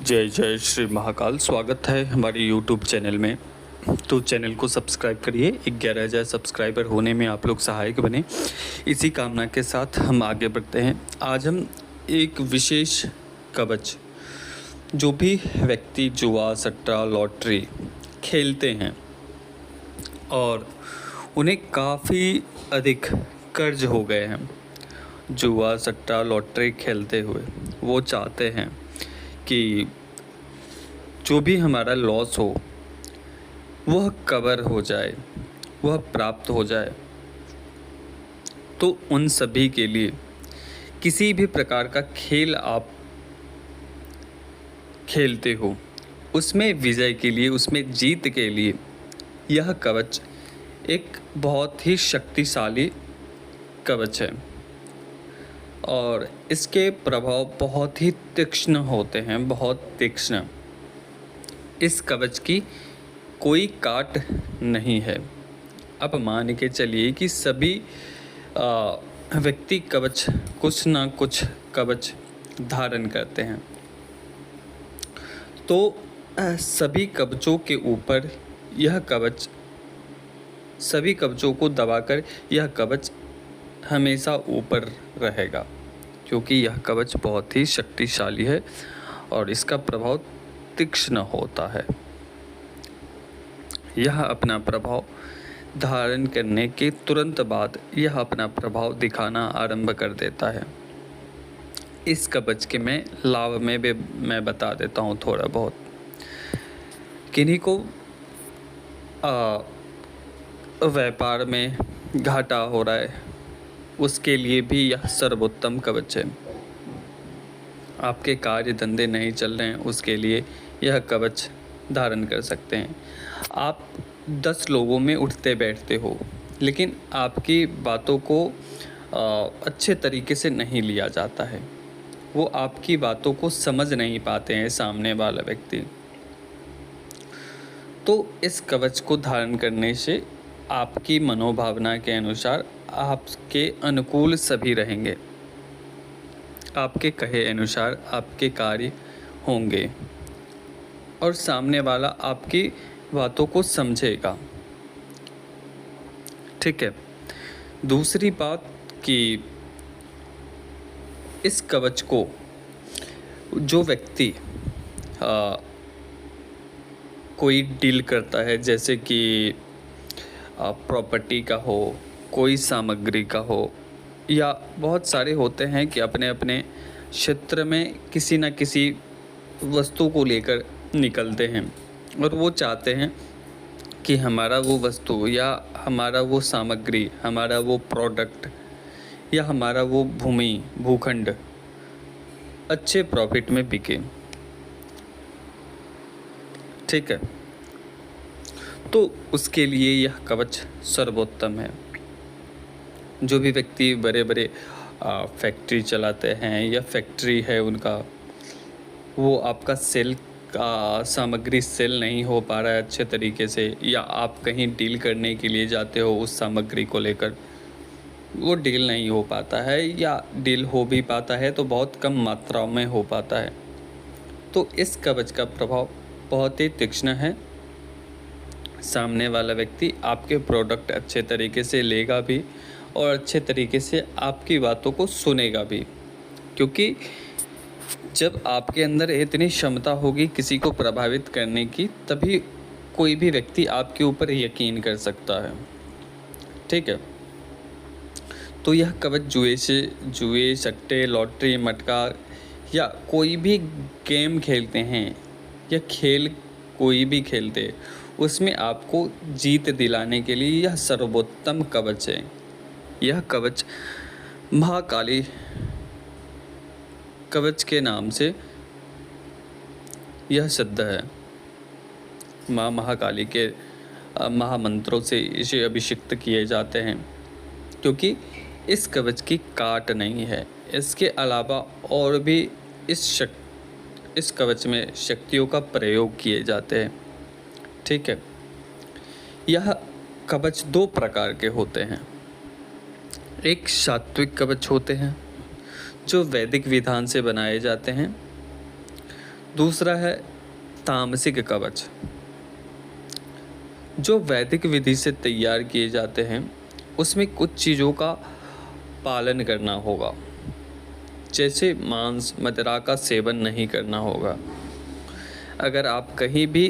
जय जय श्री महाकाल। स्वागत है हमारे YouTube चैनल में। तो चैनल को सब्सक्राइब करिए। 11,000 सब्सक्राइबर होने में आप लोग सहायक बने, इसी कामना के साथ हम आगे बढ़ते हैं। आज हम एक विशेष कवच, जो भी व्यक्ति जुआ सट्टा लॉटरी खेलते हैं और उन्हें काफ़ी अधिक कर्ज हो गए हैं, जुआ सट्टा लॉटरी खेलते हुए वो चाहते हैं कि जो भी हमारा लॉस हो वह कवर हो जाए, वह प्राप्त हो जाए। तो उन सभी के लिए किसी भी प्रकार का खेल आप खेलते हो, उसमें विजय के लिए, उसमें जीत के लिए यह कवच एक बहुत ही शक्तिशाली कवच है और इसके प्रभाव बहुत ही तीक्ष्ण होते हैं, बहुत तीक्ष्ण। इस कवच की कोई काट नहीं है। अब मान के चलिए कि सभी व्यक्ति कवच, कुछ ना कुछ कवच धारण करते हैं, तो सभी कवचों के ऊपर यह कवच, सभी कवचों को दबाकर यह कवच हमेशा ऊपर रहेगा, क्योंकि यह कवच बहुत ही शक्तिशाली है और इसका प्रभाव तीक्ष्ण होता है। यह अपना प्रभाव धारण करने के तुरंत बाद यह अपना प्रभाव दिखाना आरंभ कर देता है। इस कवच के मैं लाभ में भी मैं बता देता हूँ थोड़ा बहुत। किन्हीं को व्यापार में घाटा हो रहा है, उसके लिए भी यह सर्वोत्तम कवच है। आपके कार्य धंधे नहीं चल रहे हैं, उसके लिए यह कवच धारण कर सकते हैं। आप 10 लोगों में उठते बैठते हो, लेकिन आपकी बातों को अच्छे तरीके से नहीं लिया जाता है, वो आपकी बातों को समझ नहीं पाते हैं सामने वाला व्यक्ति। तो इस कवच को धारण करने से आपकी मनोभावना के अनुसार आपके अनुकूल सभी रहेंगे, आपके कहे अनुसार आपके कार्य होंगे और सामने वाला आपकी बातों को समझेगा। ठीक है। दूसरी बात कि इस कवच को जो व्यक्ति कोई डील करता है, जैसे कि प्रॉपर्टी का हो, कोई सामग्री का हो, या बहुत सारे होते हैं कि अपने अपने क्षेत्र में किसी न किसी वस्तु को लेकर निकलते हैं और वो चाहते हैं कि हमारा वो वस्तु या हमारा वो सामग्री, हमारा वो प्रोडक्ट या हमारा वो भूमि भूखंड अच्छे प्रॉफिट में बिके। ठीक है। तो उसके लिए यह कवच सर्वोत्तम है। जो भी व्यक्ति बड़े बड़े फैक्ट्री चलाते हैं या फैक्ट्री है उनका, वो आपका सेल का सामग्री सेल नहीं हो पा रहा है अच्छे तरीके से, या आप कहीं डील करने के लिए जाते हो उस सामग्री को लेकर, वो डील नहीं हो पाता है, या डील हो भी पाता है तो बहुत कम मात्राओं में हो पाता है। तो इस कवच का प्रभाव बहुत ही तीक्ष्ण है। सामने वाला व्यक्ति आपके प्रोडक्ट अच्छे तरीके से लेगा भी और अच्छे तरीके से आपकी बातों को सुनेगा भी, क्योंकि जब आपके अंदर इतनी क्षमता होगी किसी को प्रभावित करने की, तभी कोई भी व्यक्ति आपके ऊपर यकीन कर सकता है। ठीक है। तो यह कवच जुए सट्टे लॉटरी मटका या कोई भी गेम खेलते हैं या खेल कोई भी खेलते, उसमें आपको जीत दिलाने के लिए यह सर्वोत्तम कवच है। यह कवच महाकाली कवच के नाम से यह सिद्ध है। माँ महाकाली के महामंत्रों से इसे अभिषिक्त किए जाते हैं, क्योंकि इस कवच की काट नहीं है। इसके अलावा और भी इस कवच में शक्तियों का प्रयोग किए जाते हैं। ठीक है। यह कवच 2 प्रकार के होते हैं। एक सात्विक कवच होते हैं जो वैदिक विधान से बनाए जाते हैं, दूसरा है तामसिक कवच, जो वैदिक विधि से तैयार किए जाते हैं। उसमें कुछ चीज़ों का पालन करना होगा, जैसे मांस मदिरा का सेवन नहीं करना होगा। अगर आप कहीं भी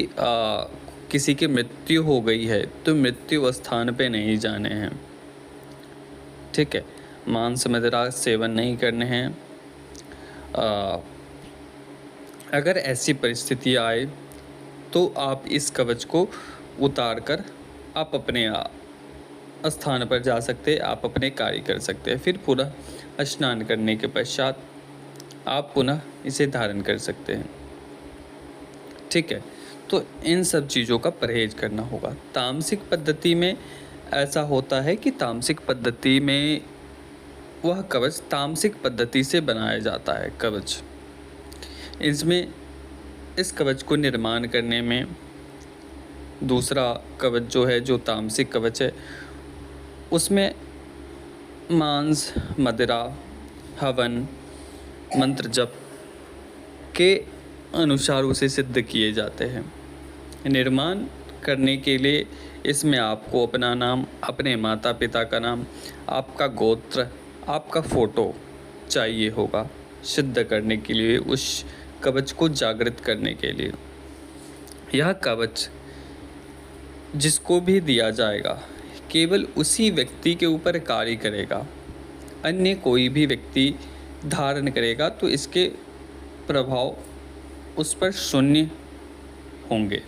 किसी की मृत्यु हो गई है तो मृत्यु स्थान पे नहीं जाने हैं, ठीक है। मांस मदिरा सेवन नहीं करने हैं। अगर ऐसी परिस्थिति आए तो आप इस कवच को उतार कर आप अपने स्थान पर जा सकते, आप अपने कार्य कर सकते हैं। फिर पुनः स्नान करने के पश्चात आप पुनः इसे धारण कर सकते हैं, ठीक है। तो इन सब चीज़ों का परहेज करना होगा। तामसिक पद्धति में ऐसा होता है कि तामसिक पद्धति में वह कवच तामसिक पद्धति से बनाया जाता है कवच। इसमें इस कवच को निर्माण करने में दूसरा कवच जो है, जो तामसिक कवच है, उसमें मांस मदिरा हवन मंत्र जप के अनुसार उसे सिद्ध किए जाते हैं। निर्माण करने के लिए इसमें आपको अपना नाम, अपने माता पिता का नाम, आपका गोत्र, आपका फ़ोटो चाहिए होगा सिद्ध करने के लिए, उस कवच को जागृत करने के लिए। यह कवच जिसको भी दिया जाएगा केवल उसी व्यक्ति के ऊपर कार्य करेगा। अन्य कोई भी व्यक्ति धारण करेगा तो इसके प्रभाव उस पर शून्य होंगे,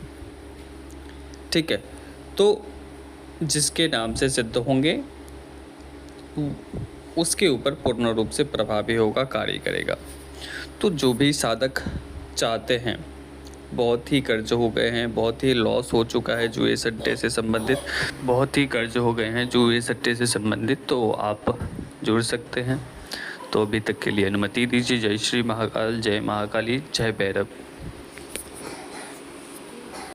ठीक है। तो जिसके नाम से सिद्ध होंगे उसके ऊपर पूर्ण रूप से प्रभावी होगा, कार्य करेगा। तो जो भी साधक चाहते हैं, बहुत ही कर्ज हो गए हैं, बहुत ही लॉस हो चुका है जुए सट्टे से संबंधित, बहुत ही कर्ज हो गए हैं जुए सट्टे से संबंधित, तो आप जुड़ सकते हैं। तो अभी तक के लिए अनुमति दीजिए। जय श्री महाकाल, जय महाकाली, जय भैरव।